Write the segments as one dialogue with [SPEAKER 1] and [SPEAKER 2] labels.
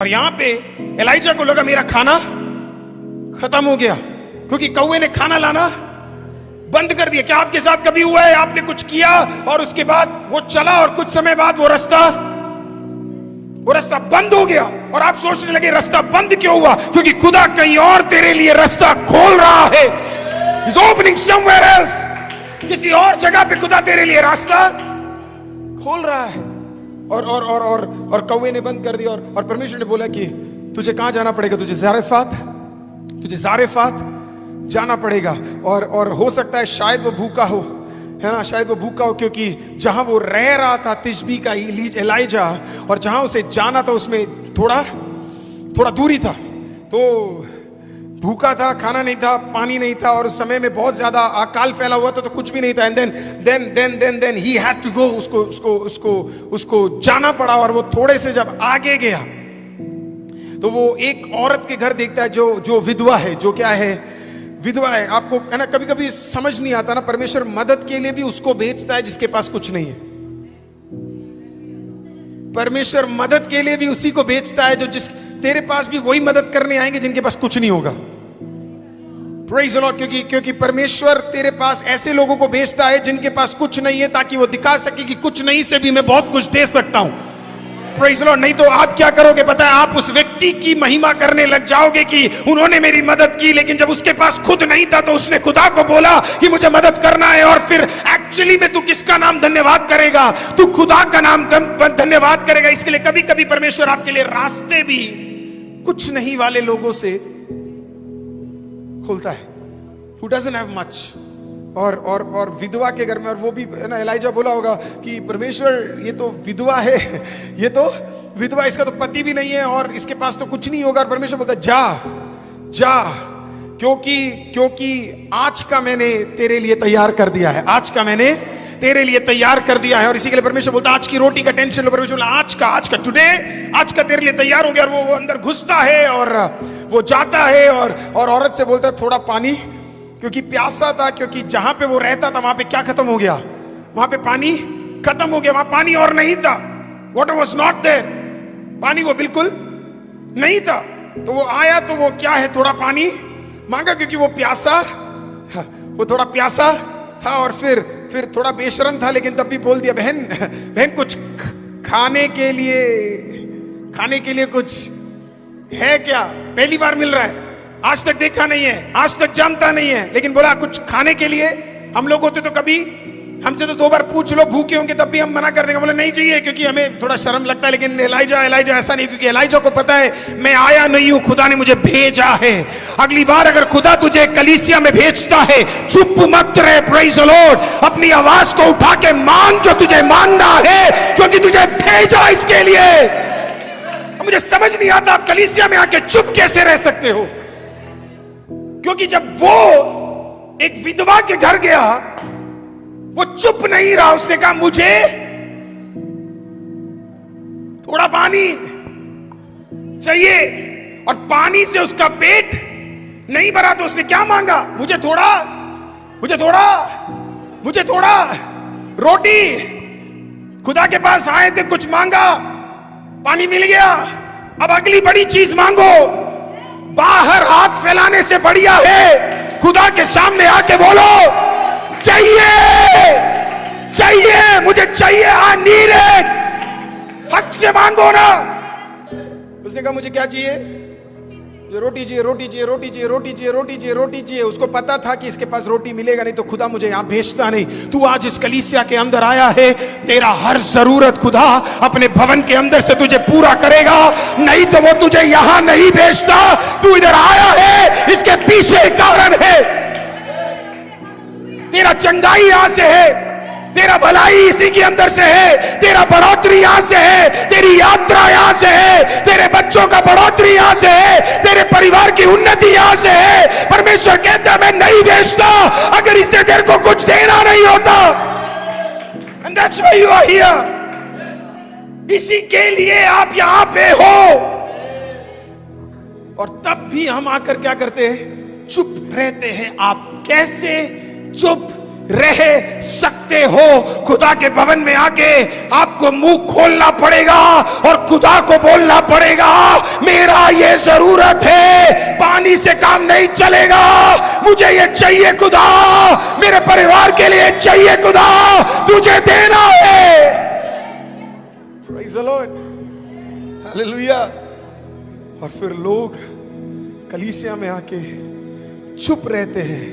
[SPEAKER 1] और यहां पे एलाइजा को लगा मेरा खाना खत्म हो गया, क्योंकि कौवे ने खाना लाना बंद कर दिया। क्या आपके साथ कभी हुआ है, आपने कुछ किया और उसके बाद वो चला और कुछ समय बाद वो रास्ता बंद हो गया और आप सोचने लगे रास्ता बंद क्यों हुआ? क्योंकि खुदा कहीं और तेरे लिए रास्ता खोल रहा है। He's opening somewhere else। किसी और जगह पे खुदा तेरे लिए रास्ता खोल रहा है। और कौवे ने बंद कर दिया और परमेश्वर ने बोला कि तुझे कहां जाना पड़ेगा? तुझे जारेफात जाना पड़ेगा। और हो सकता है शायद वो भूखा हो, है ना, शायद वो भूखा हो, क्योंकि जहां वो रह रहा था तिशबी का एलाइजा, और जहां उसे जाना था उसमें थोड़ा दूरी था, तो भूखा था, खाना नहीं था, पानी नहीं था, और उस समय में बहुत ज्यादा अकाल फैला हुआ था, तो कुछ भी नहीं था। And then he had to go, उसको जाना पड़ा। और वो थोड़े से जब आगे गया तो वो एक औरत के घर देखता है जो विधवा है, जो क्या है, विधवा है। आपको है ना, कभी कभी समझ नहीं आता ना, परमेश्वर मदद के लिए भी उसको भेजता है जिसके पास कुछ नहीं है। परमेश्वर मदद के लिए भी उसी को भेजता है जो तेरे पास भी वही मदद करने आएंगे जिनके पास कुछ नहीं होगा। Praise the Lord. क्योंकि परमेश्वर तेरे पास ऐसे लोगों को भेजता है जिनके पास कुछ नहीं है, ताकि वो दिखा सके कि कुछ नहीं से भी मैं बहुत कुछ दे सकता हूं। Praise the Lord. नहीं तो आप क्या करोगे पता है? आप उस व्यक्ति की महिमा करने लग जाओगे कि उन्होंने मेरी मदद की, लेकिन जब उसके पास खुद नहीं था तो उसने खुदा को बोला कि मुझे मदद करना है। और फिर एक्चुअली में तू किसका नाम धन्यवाद करेगा? तू खुदा का नाम धन्यवाद करेगा। इसके लिए कभी कभी परमेश्वर आपके लिए रास्ते भी कुछ नहीं वाले लोगों से खुलता है, who doesn't have much। और विधवा के घर में, और वो भी ना, एलाइजा बोला होगा कि परमेश्वर ये तो विधवा है, ये तो विधवा, इसका तो पति भी नहीं है और इसके पास तो कुछ नहीं होगा। और परमेश्वर बोलता जा, क्योंकि आज का मैंने तेरे लिए तैयार कर दिया है, आज का मैंने तेरे लिए तैयार कर दिया है। और इसी के लिए परमेश्वर बोलता आज की रोटी का टेंशन लो। परमेश्वर बोला आज का टुडे, आज का तेरे लिए तैयार हो गया। और वो अंदर घुसता है और वो जाता है और औरत से बोलता है थोड़ा पानी, क्योंकि प्यासा था, क्योंकि जहां पे वो रहता था वहां पे क्या खत्म हो गया? वहां पे पानी खत्म हो गया, वहां पानी और नहीं था। वाटर वाज नॉट देयर, पानी वो बिल्कुल नहीं था। तो वो आया तो वो क्या है, थोड़ा पानी मांगा, क्योंकि वो प्यासा, वो थोड़ा प्यासा था और फिर थोड़ा बेशर्म था, लेकिन तब भी बोल दिया बहन कुछ खाने के लिए कुछ है क्या? पहली बार मिल रहा है, आज तक देखा नहीं है, आज तक जानता नहीं है, लेकिन बोला कुछ खाने के लिए। हम लोग होते तो कभी हमसे तो 2 बार पूछ लो, भूखे होंगे तब भी हम मना कर देंगे, बोले नहीं चाहिए, क्योंकि हमें थोड़ा शर्म लगता है। लेकिन एलाइजा ऐसा नहीं, क्योंकि एलाइजा को पता है मैं आया नहीं हूं, खुदा ने मुझे भेजा है। अगली बार अगर खुदा तुझे कलीसिया में भेजता है, चुप मत रहे। Praise the Lord. अपनी आवाज को उठा के मांग जो तुझे मांगना है, क्योंकि तुझे भेजा इसके लिए। मुझे समझ नहीं आता आप कलीसिया में आके चुप कैसे रह सकते हो? क्योंकि जब वो एक विधवा के घर गया, वो चुप नहीं रहा, उसने कहा मुझे थोड़ा पानी चाहिए। और पानी से उसका पेट नहीं भरा तो उसने क्या मांगा? मुझे थोड़ा रोटी। खुदा के पास आए थे, कुछ मांगा, पानी मिल गया। अब अगली बड़ी चीज मांगो। बाहर हाथ फैलाने से बढ़िया है खुदा के सामने आके बोलो चाहिए, मुझे चाहिए, आई नीड इट। हक से मांगो ना। उसने कहा मुझे क्या चाहिए? रोटी चाहिए। उसको पता था कि इसके पास रोटी मिलेगा नहीं, तो खुदा मुझे यहां भेजता नहीं। तू आज इस कलीसिया के अंदर आया है, तेरा हर जरूरत खुदा अपने भवन के अंदर से तुझे पूरा करेगा, नहीं तो वो तुझे यहां नहीं भेजता। तू इधर आया है, इसके पीछे कारण है। तेरा चंगाई यहां से है, तेरा भलाई इसी के अंदर से है, तेरा बढ़ोतरी यहां से है, तेरी यात्रा यहां से है, तेरे बच्चों का बढ़ोतरी यहां से है, तेरे परिवार की उन्नति यहां से है। परमेश्वर कहता है मैं नहीं भेजता अगर इससे तेरे को कुछ देना नहीं होता। And that's why you are here। इसी के लिए आप यहां पे हो। और तब भी हम आकर क्या करते हैं? चुप रहते हैं। आप कैसे चुप रह सकते हो? खुदा के भवन में आके आपको मुंह खोलना पड़ेगा और खुदा को बोलना पड़ेगा जरूरत है, पानी से काम नहीं चलेगा, मुझे ये चाहिए खुदा, मेरे परिवार के लिए चाहिए खुदा, तुझे देना है। Praise the Lord, hallelujah. और फिर लोग कलीसिया में आके चुप रहते हैं,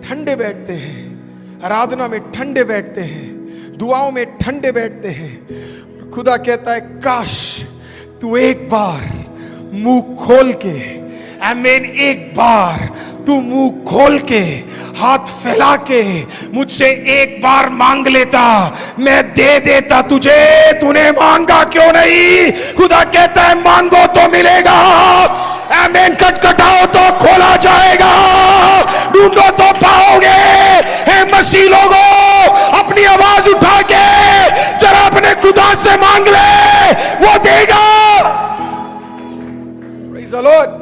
[SPEAKER 1] ठंडे बैठते हैं, आराधना में ठंडे बैठते हैं, दुआओं में ठंडे बैठते हैं। खुदा कहता है काश तू एक बार मुंह खोल के, आमीन, एक बार तू मुंह खोल के, हाथ फैला के मुझसे एक बार मांग लेता, मैं दे देता तुझे। तूने मांगा क्यों नहीं? खुदा कहता है मांगो तो मिलेगा, आमीन, खटखटाओ तो खोला जाएगा, ढूंढो तो पाओगे। हे मसीह लोगों, अपनी आवाज उठा के जरा अपने खुदा से मांग ले, वो देगा। Praise the Lord.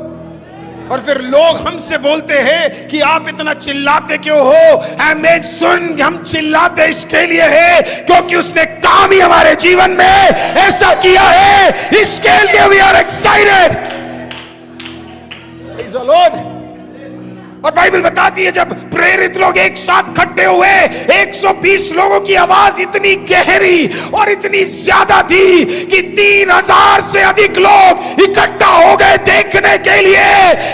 [SPEAKER 1] और फिर लोग हमसे बोलते हैं कि आप इतना चिल्लाते क्यों हो? आमीन, सुन, हम चिल्लाते इसके लिए है क्योंकि उसने काम ही हमारे जीवन में ऐसा किया है, इसके लिए we are excited. Praise the Lord. और बाइबल बताती है जब प्रेरित लोग एक साथ इकट्ठे हुए, 120 लोगों की आवाज इतनी गहरी और इतनी ज्यादा थी कि 3000 से अधिक लोग इकट्ठा हो गए देखने के लिए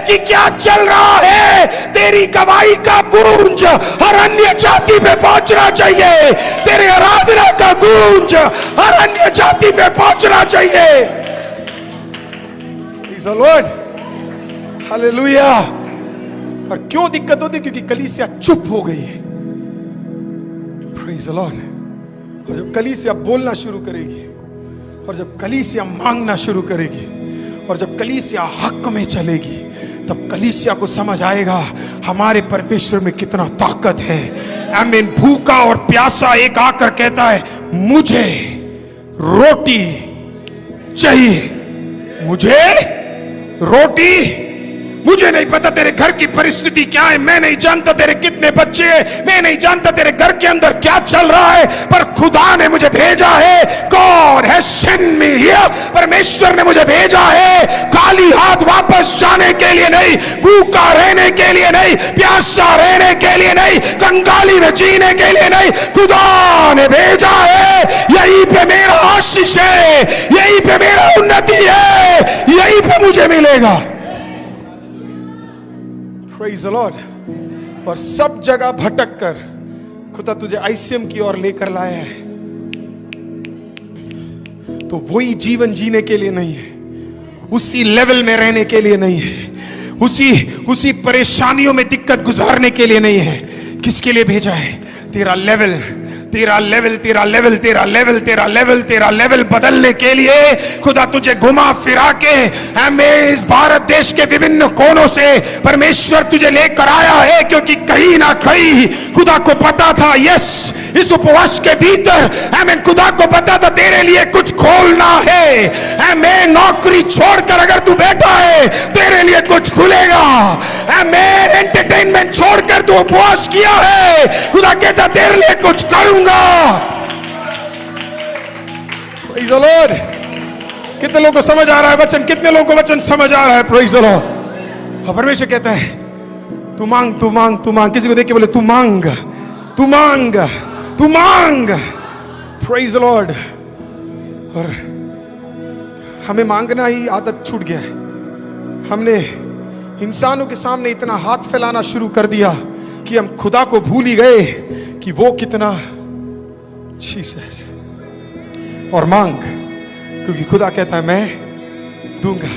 [SPEAKER 1] कि क्या चल रहा है। तेरी गवाही का गूंज हर अन्य जाति पे पहुंचना चाहिए, तेरे आराधना का गूंज हर अन्य जाति पे पहुंचना चाहिए। Praise the Lord, hallelujah. और क्यों दिक्कत होती? क्योंकि कलीसिया चुप हो गई है। Praise the Lord. और जब कलीसिया बोलना शुरू करेगी, और जब कलीसिया मांगना शुरू करेगी, और जब कलीसिया हक में चलेगी, तब कलीसिया को समझ आएगा हमारे परमेश्वर में कितना ताकत है। आमीन। भूखा और प्यासा एक आकर कहता है मुझे रोटी चाहिए, मुझे रोटी। मुझे नहीं पता तेरे घर की परिस्थिति क्या है, मैं नहीं जानता तेरे कितने बच्चे हैं, मैं नहीं जानता तेरे घर के अंदर क्या चल रहा है, पर खुदा ने मुझे भेजा है। God has sent me here। परमेश्वर ने मुझे भेजा है खाली हाथ वापस जाने के लिए नहीं, भूखा रहने के लिए नहीं, प्यासा रहने के लिए नहीं, कंगाली में जीने के लिए नहीं। खुदा ने भेजा है, यहीं पे मेरा आशीष है, यहीं पे मेरा उन्नति है, यहीं पे मुझे मिलेगा। Praise the Lord। और सब जगह भटक कर खुदा तुझे आईसीएम की ओर लेकर लाया है, तो वही जीवन जीने के लिए नहीं है, उसी लेवल में रहने के लिए नहीं है, उसी परेशानियों में दिक्कत गुजारने के लिए नहीं है। किसके लिए भेजा है? तेरा लेवल, तेरा लेवल, तेरा लेवल, तेरा लेवल, तेरा लेवल, तेरा लेवल बदलने के लिए खुदा तुझे घुमा फिरा के हमें इस भारत देश के विभिन्न कोनों से परमेश्वर तुझे लेकर आया है, क्योंकि कहीं ना कहीं खुदा को पता था, यस, इस उपवास के भीतर हमें खुदा को पता था तेरे लिए कुछ खोलना है। हमें नौकरी छोड़कर अगर तू बैठा है तेरे लिए कुछ खुलेगा। हमें एंटरटेनमेंट छोड़कर तू उपवास किया है, खुदा कहता तेरे लिए कुछ करूंगा। Praise the Lord। कितने लोगों को समझ आ रहा है वचन? कितने लोगों को वचन समझ आ रहा है? Praise the Lord। और परमेश्वर कहता है तू मांग, तू मांग, तू मांग। किसी को देख के बोले तू मांग, तू मांग, तू मांग। Praise the Lord। और हमें मांगना ही आदत छूट गया है। हमने इंसानों के सामने इतना हाथ फैलाना शुरू कर दिया कि हम खुदा को भूल ही गए कि वो कितना जीसस। और मांग, क्योंकि खुदा कहता है मैं दूंगा।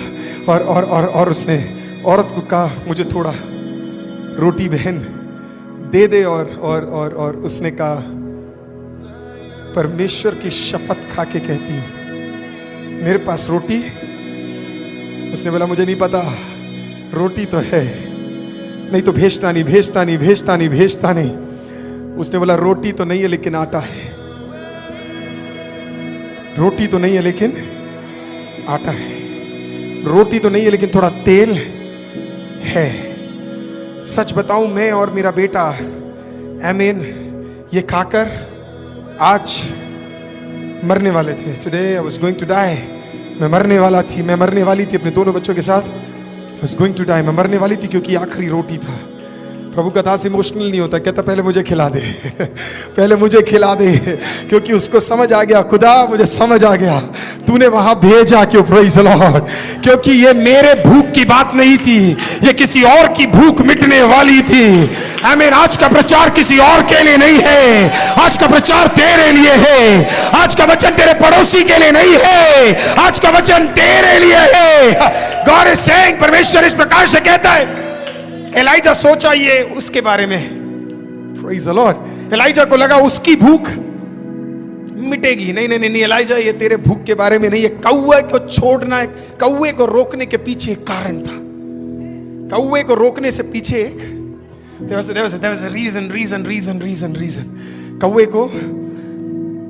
[SPEAKER 1] और उसने औरत को कहा मुझे थोड़ा रोटी बहन दे दे, और उसने कहा परमेश्वर की शपथ खा के कहती हूं मेरे पास रोटी। उसने बोला मुझे नहीं पता, रोटी तो है, नहीं तो भेजता नहीं, भेजता नहीं, भेजता नहीं, भेजता नहीं। उसने बोला रोटी तो नहीं है लेकिन आटा है, रोटी तो नहीं है लेकिन आटा है, रोटी तो नहीं है लेकिन थोड़ा तेल है। सच बताऊं, मैं और मेरा बेटा आमीन ये खाकर आज मरने वाले थे। Today I was going to die. मैं मरने वाला थी, मैं मरने वाली थी अपने दोनों बच्चों के साथ। I was going to die, मैं मरने वाली थी क्योंकि आखिरी रोटी था। प्रभु का दास इमोशनल नहीं होता, कहता पहले मुझे खिला दे पहले मुझे खिला दे, क्योंकि उसको समझ आ गया, खुदा मुझे समझ आ गया तूने वहां भेजा क्यों, प्रेज़ द लॉर्ड, क्योंकि ये मेरे भूख की बात नहीं थी, ये किसी और की भूख मिटने वाली थी। आमीन। आज का प्रचार किसी और के लिए नहीं है, आज का प्रचार तेरे लिए है। आज का वचन तेरे पड़ोसी के लिए नहीं है, आज का वचन तेरे लिए है। गॉड इज सेइंग, परमेश्वर इस प्रकार से कहता है। एलाइजा सोचा ये उसके बारे में, प्रेज़ द लॉर्ड। एलाइजा को लगा उसकी भूख मिटेगी। नहीं नहीं नहीं एलाइजा, ये तेरे भूख के बारे में नहीं, ये कौवे को छोड़ना, कौवे को रोकने के पीछे एक कारण था। कौवे को रोकने से पीछे एक there was a reason। कौवे को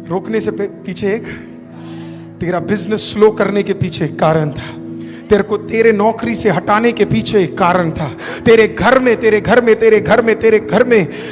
[SPEAKER 1] रोकने से पीछे एक, तेरा बिजनेस स्लो करने के पीछे एक कारण था, तेरे को तेरे नौकरी से हटाने के पीछे एक कारण था, तेरे घर में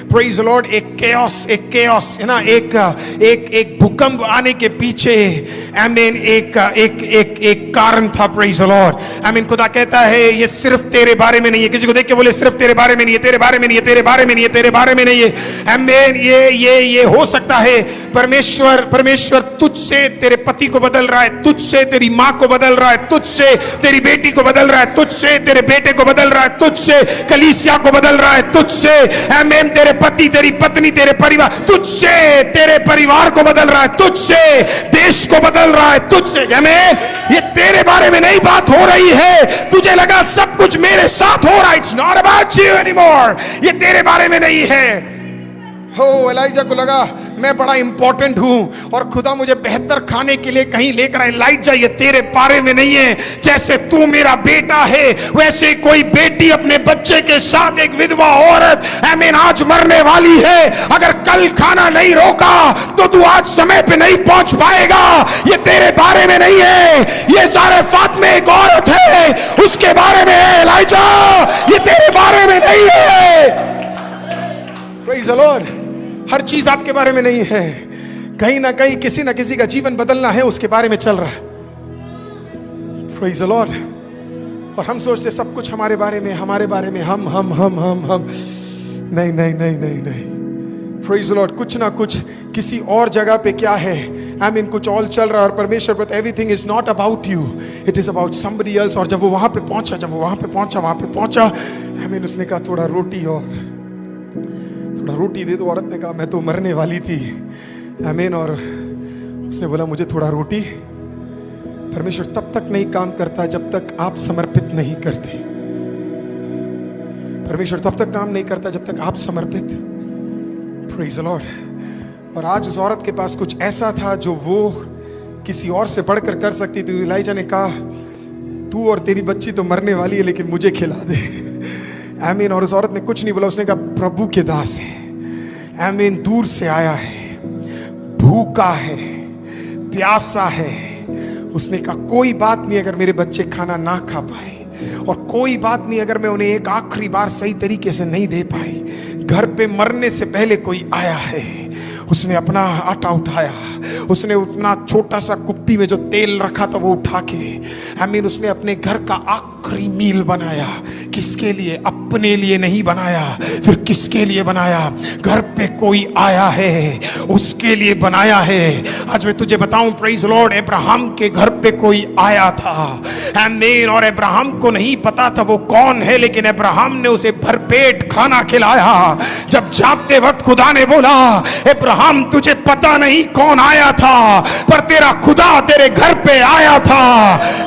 [SPEAKER 1] प्रेज़ द लॉर्ड एक केओस है ना, एक भूकंप आने के पीछे आमीन एक कारण था। Praise the Lord. आमीन। खुदा कहता है ये सिर्फ तेरे बारे में नहीं है। किसी को देख के बोले सिर्फ तेरे बारे में नहीं है, तेरे बारे में नहीं है, तेरे बारे में नहीं है, तेरे बारे में नहीं है। आमीन। ये हो सकता है परमेश्वर तुझसे तेरे पति को बदल रहा है, तुझसे तेरी माँ को बदल रहा है, तुझसे तेरी बेटी को बदल रहा है, तुझसे तेरे बेटे को बदल रहा है, तुझसे कलीसिया को बदल रहा है, तुझसे आमीन तेरे पति, तेरी पत्नी, तेरे परिवार, तुझसे तेरे परिवार को बदल रहा है, तुझसे देश को बदल रहा है, तुझसे आमीन। ये तेरे बारे में नहीं बात हो रही है। तुझे लगा सब कुछ मेरे साथ हो रहा है, it's not about you anymore, ये तेरे बारे में नहीं है। हो एलाइजा को लगा मैं बड़ा इंपॉर्टेंट हूं और खुदा मुझे बेहतर खाने के लिए कहीं लेकर आए। एलाइजा ये तेरे बारे में नहीं है। जैसे तू मेरा बेटा है वैसे कोई बेटी अपने बच्चे के साथ, एक विधवा औरत आमीन आज मरने वाली है। अगर कल खाना नहीं रोका तो तू आज समय पे नहीं पहुंच पाएगा। ये तेरे बारे में नहीं है। ये ज़ारेफात में एक औरत है उसके बारे में है एलाइजा, ये तेरे बारे में नहीं है। Praise the Lord. हर चीज आपके बारे में नहीं है। कहीं ना कहीं किसी ना किसी का जीवन बदलना है, उसके बारे में चल रहा है। Praise the Lord. और हम सोचते सब कुछ हमारे बारे में, हम नहीं। Praise the Lord. कुछ ना कुछ किसी और जगह पे क्या है, आमीन कुछ और चल रहा है और परमेश्वर पर everything is not about you, it is about somebody else. और जब वो वहां पे पहुंचा आमीन उसने कहा थोड़ा रोटी दे दो। औरत ने कहा मैं तो मरने वाली थी, आमीन। और उसने बोला मुझे थोड़ा रोटी। परमेश्वर तब तक नहीं काम करता जब तक आप समर्पित नहीं करते। परमेश्वर तब तक काम नहीं करता जब तक आप समर्पित। Praise the Lord. और आज उस औरत के पास कुछ ऐसा था जो वो किसी और से बढ़कर कर सकती थी। एलाइजा ने कहा तू और तेरी बच्ची तो मरने वाली है लेकिन मुझे खिला दे, आमीन। और उस औरत ने कुछ नहीं बोला। उसने कहा प्रभु के दास है, आमीन, दूर से आया है, भूखा है, प्यासा है। उसने कहा कोई बात नहीं अगर मेरे बच्चे खाना ना खा पाए, और कोई बात नहीं अगर मैं उन्हें एक आखिरी बार सही तरीके से नहीं दे पाई। घर पे मरने से पहले कोई आया है। उसने अपना आटा उठाया, उसने अपना छोटा सा कुप्पी में जो तेल रखा था वो उठा के आमीन उसने अपने घर का आखिरी मील बनाया। किसके लिए? अपने लिए नहीं बनाया। फिर किसके लिए बनाया? घर पे कोई आया है उसके लिए बनाया है। आज मैं तुझे बताऊं प्रेज़ लॉर्ड, अब्राहम के घर पे कोई आया था आमीन। और अब्राहम को नहीं पता था वो कौन है, लेकिन अब्राहम ने उसे भरपेट खाना खिलाया। जब जागते वक्त खुदा ने बोला अब्राहम तुझे पता नहीं कौन आया था, पर तेरा खुदा तेरे घर पे आया था।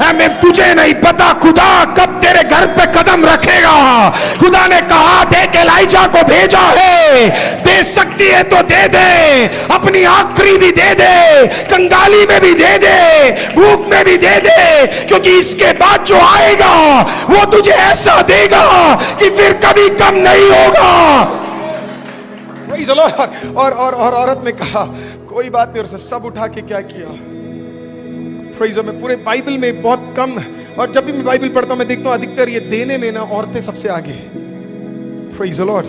[SPEAKER 1] आमीन। तुझे नहीं पता खुदा कब तेरे घर पे कदम रखेगा। खुदा ने कहा देख एलाइजा को भेजा है, दे सकती है तो दे दे, अपनी आखिरी भी दे दे, कंगाली में भी दे दे, भूख में भी दे दे, क्योंकि इसके बाद जो आएगा वो तुझे ऐसा देगा कि फिर कभी कम नहीं होगा। और औरत ने कहा कोई बात नहीं, और उसने सब उठा के क्या किया। मैं पूरे बाइबल में बहुत कम, और जब भी मैं बाइबल पढ़ता हूं मैं देखता हूं अधिकतर ये देने में ना औरतें सबसे आगे। Praise the Lord.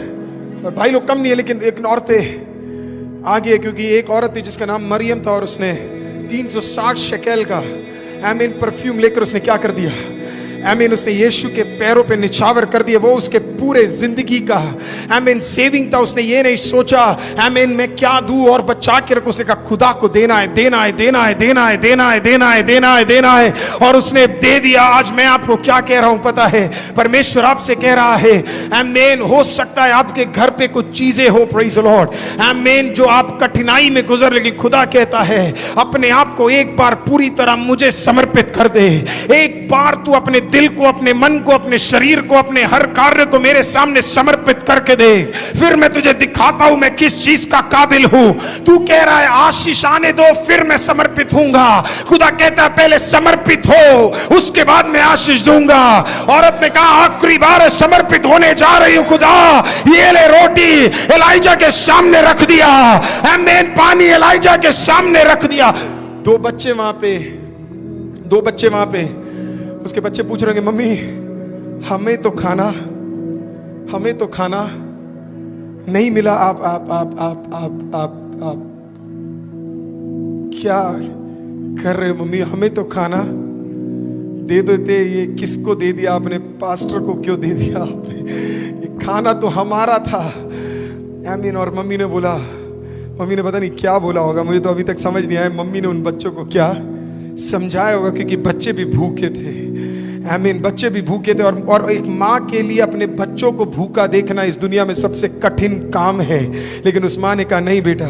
[SPEAKER 1] और भाई लोग कम नहीं है लेकिन एक औरतें आगे है, क्योंकि एक औरत थी जिसका नाम मरियम था और उसने 360 शेकेल का आमीन परफ्यूम लेकर उसने क्या कर दिया, आमीन उसने यीशु के पैरों पे निछावर कर दिया। वो उसके पूरे जिंदगी का आमीन सेविंग था। उसने ये नहीं सोचा आमीन मैं क्या दूं और बचा के रखूं। उसने कहा खुदा को देना है, देना है, देना है, देना है, देना है, देना है, देना है, देना है, और उसने दे दिया। आज मैं आपको क्या कह रहा हूं पता है, परमेश्वर आपसे कह रहा है आमीन, हो सकता है आपके घर पे कुछ चीजें हो, प्रेज द लॉर्ड, आमीन, जो आप कठिनाई में गुजर, लेकिन खुदा कहता है अपने आप को एक बार पूरी तरह मुझे समर्पित कर दे। एक बार तू अपने दिल को, अपने मन को, अपने शरीर को, अपने हर कार्य को मेरे सामने समर्पित करके दे, फिर मैं तुझे दिखाता हूं मैं किस चीज का काबिल हूं। तू कह रहा है आशीष आने दो फिर मैं समर्पित होऊंगा। खुदा कहता है पहले समर्पित हो, उसके बाद मैं आशीष दूंगा। औरत ने कहा आखिरी बार समर्पित होने जा रही हूं खुदा, ये ले रोटी एलाइजा के सामने रख दिया, आमीन, पानी एलाइजा के सामने रख दिया। दो बच्चे वहां पे, उसके बच्चे पूछ रहे हैं मम्मी हमें तो खाना नहीं मिला, आप क्या कर रहे हो मम्मी, हमें तो खाना दे देते, ये किसको दे दिया आपने, पास्टर को क्यों दे दिया आपने, ये खाना तो हमारा था। आमीन। और मम्मी ने पता नहीं क्या बोला होगा, मुझे तो अभी तक समझ नहीं आया मम्मी ने उन बच्चों को क्या समझाया होगा, क्योंकि बच्चे भी भूखे थे। आमीन, बच्चे भी भूखे थे। और एक माँ के लिए अपने बच्चों को भूखा देखना इस दुनिया में सबसे कठिन काम है। लेकिन उस माँ ने कहा नहीं बेटा,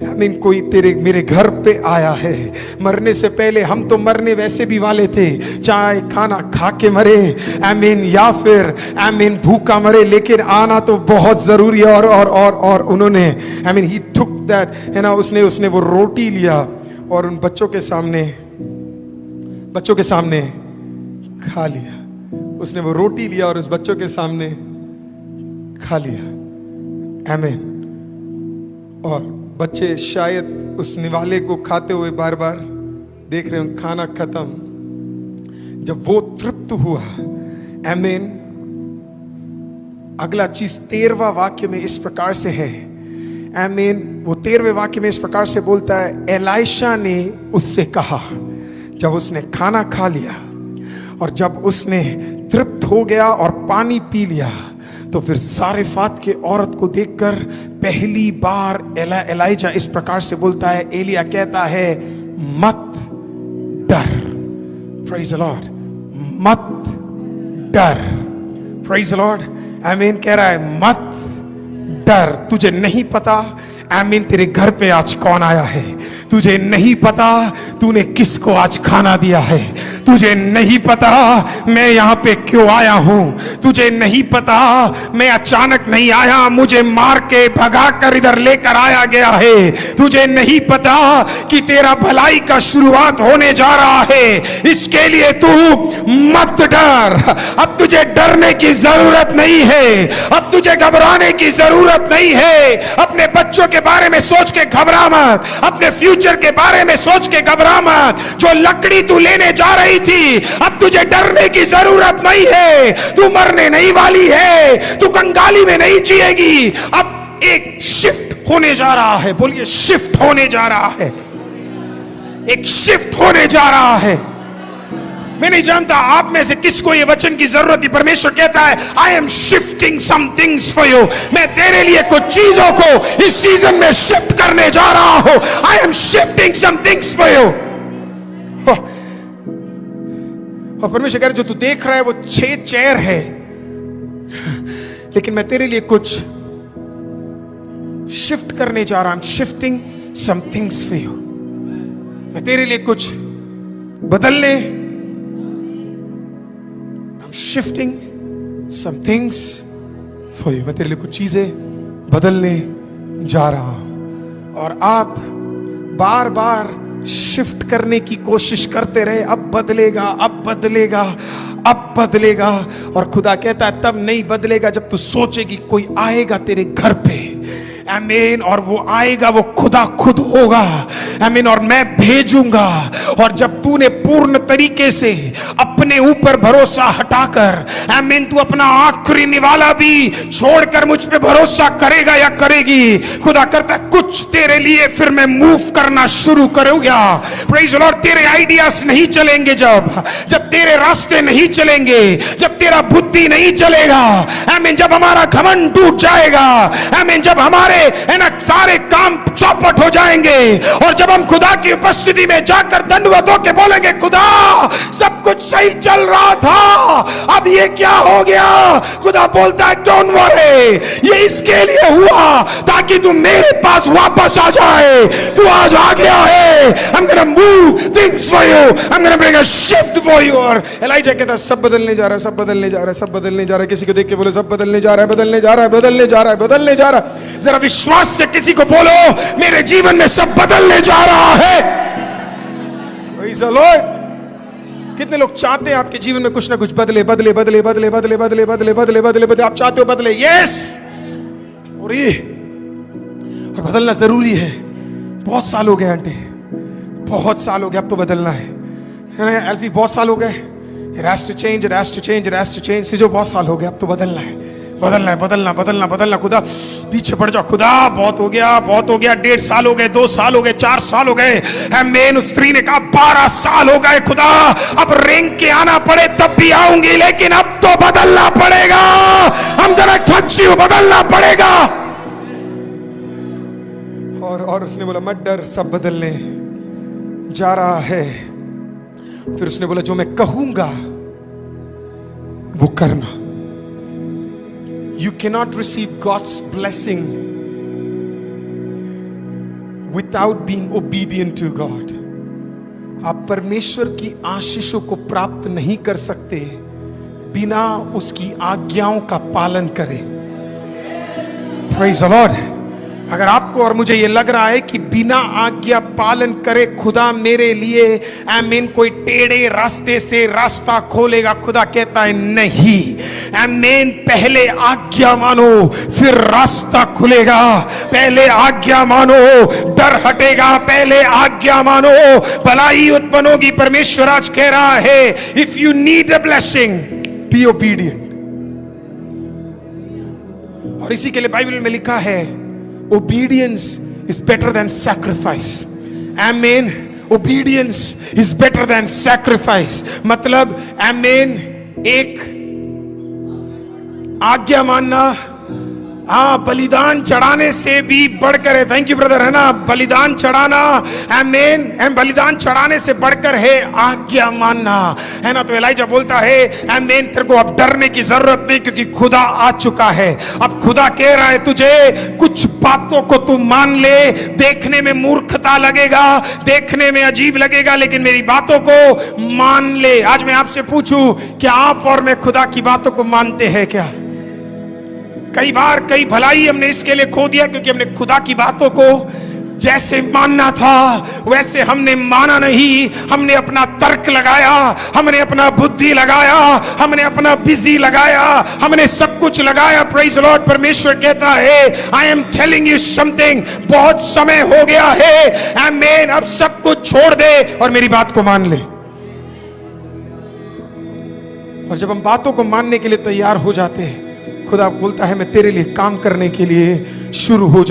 [SPEAKER 1] आमीन, कोई मेरे घर पे आया है। मरने से पहले हम तो मरने वैसे भी वाले थे, चाहे खाना खा के मरे, आमीन, या फिर आमीन भूखा मरे, लेकिन आना तो बहुत जरूरी है। और उन्होंने आमीन ही टुक दैट, है ना, उसने वो रोटी लिया और उन बच्चों के सामने खा लिया। उसने वो रोटी लिया और उस बच्चों के सामने खा लिया। आमीन। और बच्चे शायद उस निवाले को खाते हुए बार बार देख रहे हो, खाना खत्म। जब वो तृप्त हुआ, आमीन, अगला चीज 13वां वाक्य में इस प्रकार से है, आमीन, वो 13वें वाक्य में इस प्रकार से बोलता है, एलाइशा ने उससे कहा, जब उसने खाना खा लिया और जब उसने तृप्त हो गया और पानी पी लिया, तो फिर सारेफात के औरत को देखकर पहली बार एलाइजा इस प्रकार से बोलता है, एलिया कहता है मत डर। प्रेज द लॉर्ड, मत डर। प्रेज द लॉर्ड, आमीन, कह रहा है मत डर। तुझे नहीं पता आमीन तेरे घर पे आज कौन आया है, तुझे नहीं पता तूने किसको आज खाना दिया है, तुझे नहीं पता मैं यहाँ पे क्यों आया हूँ, तुझे नहीं पता मैं अचानक नहीं आया, मुझे मार के भगा कर इधर लेकर आया गया है, तुझे नहीं पता कि तेरा भलाई का शुरुआत होने जा रहा है, इसके लिए तू मत डर। अब तुझे डरने की जरूरत नहीं है, अब तुझे घबराने की जरूरत नहीं है। अपने बच्चों के बारे में सोच के घबरा मत, अपने फ्यूचर के बारे में सोच के घबरा मत। जो लकड़ी तू लेने जा रही थी, अब तुझे डरने की जरूरत नहीं है। तू मरने नहीं वाली है, तू कंगाली में नहीं जिएगी। अब एक शिफ्ट होने जा रहा है, बोलिए शिफ्ट होने जा रहा है, एक शिफ्ट होने जा रहा है। मैं नहीं जानता आप में से किसको ये वचन की जरूरत है। परमेश्वर कहता है I am shifting some things for you, मैं तेरे लिए कुछ चीजों को इस सीजन में शिफ्ट करने जा रहा हूं। I am shifting some things for you. और परमेश्वर कह रहा है जो तू देख रहा है वो 6 चेयर है, लेकिन मैं तेरे लिए कुछ शिफ्ट करने जा रहा हूं। Shifting some things for you, मैं तेरे लिए कुछ बदलने, shifting some things for you, मैं तेरे लिए कुछ चीजें बदलने जा रहा हूं। और आप बार बार शिफ्ट करने की कोशिश करते रहे, अब बदलेगा, अब बदलेगा, अब बदलेगा। और खुदा कहता है तब नहीं बदलेगा जब तू सोचेगी कोई आएगा तेरे घर पे, आमीन। और वो आएगा, वो खुदा खुद होगा, आमीन, और मैं भेजूंगा। और जब तूने पूर्ण तरीके से अपने ऊपर भरोसा हटाकर, आमीन, तू अपना आखिरी निवाला भी छोड़कर मुझ पे भरोसा करेगा या करेगी, खुदा करता है कुछ तेरे लिए फिर मैं मूव करना शुरू करूंगा। Praise the Lord. तेरे आइडियाज नहीं चलेंगे, जब तेरे रास्ते नहीं चलेंगे, जब तेरा बुद्धि नहीं चलेगा, आमीन, जब हमारा घमंड टूट जाएगा, आमीन, जब हमारे है ना सारे काम चौपट हो जाएंगे, और जब हम खुदा की उपस्थिति में जाकर दंडवत होके बोलेंगे, खुदा सब कुछ सही चल रहा था, अब ये क्या हो गया? खुदा बोलता है डोंट वरी, ये इसके लिए हुआ ताकि तू मेरे पास वापस आ जाए। तू आज आ गया है, I'm gonna move things for you, I'm gonna bring a shift for you। और एलाइजा कहता है सब बदलने जा रहा है, सब बदलने जा रहा है, सब बदलने जा रहा है। किसी को देख के बोलो सब बदलने जा रहा है, बदलने जा रहा है, बदलने जा रहा है, बदलने जा रहा है। जरा विश्वास से किसी को बोलो मेरे जीवन में सब बदलने जा रहा है। Praise the Lord। कितने लोग चाहते हैं आपके जीवन में कुछ ना कुछ बदले, बदले, बदले, बदले, बदले, बदले, बदले, बदले, बदले, बदले। आप चाहते हो बदले? यस। और ये और बदलना जरूरी है। बहुत साल हो गए आंटी, बहुत साल हो गए, अब तो बदलना है। एल्फी बहुत साल हो गए, it has to change, it has to change, it has to change। सिजो बहुत साल हो गए, अब तो बदलना है, बदलना है, बदलना, बदलना, बदलना। खुदा पीछे पड़ जाओ, खुदा बहुत हो गया, बहुत हो गया। 1.5 साल हो गए, 2 साल हो गए, 4 साल हो गए। आमीन। उस स्त्री ने कहा 12 साल हो गए, खुदा अब रेंग के आना पड़े तब भी आऊंगी, लेकिन अब तो बदलना पड़ेगा। हम गonna touch you, बदलना पड़ेगा। और उसने बोला मत डर, सब बदलने जा रहा है। फिर उसने बोला जो मैं कहूंगा वो करना। You cannot receive God's blessing without being obedient to God। आप परमेश्वर की आशीषों को प्राप्त नहीं कर सकते बिना उसकी आज्ञाओं का पालन करे। Praise the Lord। अगर आपको और मुझे ये लग रहा है कि बिना आज्ञा पालन करे खुदा मेरे लिए आमीन कोई टेढ़े रास्ते से रास्ता खोलेगा, खुदा कहता है नहीं। आमीन। पहले आज्ञा मानो फिर रास्ता खुलेगा, पहले आज्ञा मानो डर हटेगा, पहले आज्ञा मानो भलाई उत्पन्न होगी। परमेश्वर आज कह रहा है if you need a blessing be obedient. और इसी के लिए बाइबल में लिखा है obedience is better than sacrifice। amen। obedience is better than sacrifice। मतलब amen, एक आज्ञा मानना हाँ बलिदान चढ़ाने से भी बढ़कर है। थैंक यू ब्रदर, है ना। बलिदान चढ़ाना आमीन, बलिदान चढ़ाने से बढ़कर है आज्ञा मानना, है ना। तो एलाइजा बोलता है आमीन तेरे को अब डरने की जरूरत नहीं क्योंकि खुदा आ चुका है। अब खुदा कह रहा है तुझे कुछ बातों को तू मान ले, देखने में मूर्खता लगेगा, देखने में अजीब लगेगा, लेकिन मेरी बातों को मान ले। आज मैं आपसे पूछूं क्या आप और मैं खुदा की बातों को मानते हैं क्या? कई बार कई भलाई हमने इसके लिए खो दिया क्योंकि हमने खुदा की बातों को जैसे मानना था वैसे हमने माना नहीं। हमने अपना तर्क लगाया, हमने अपना बुद्धि लगाया, हमने अपना बिजी लगाया, हमने सब कुछ लगाया। Praise the Lord. परमेश्वर कहता है I am telling you something, बहुत समय हो गया है आमीन, अब सब कुछ छोड़ दे और मेरी बात को मान ले। और जब हम बातों को मानने के लिए तैयार हो जाते हैं खुदा बोलता है मैं तेरे लिए काम करने के लिए शुरू हो जा।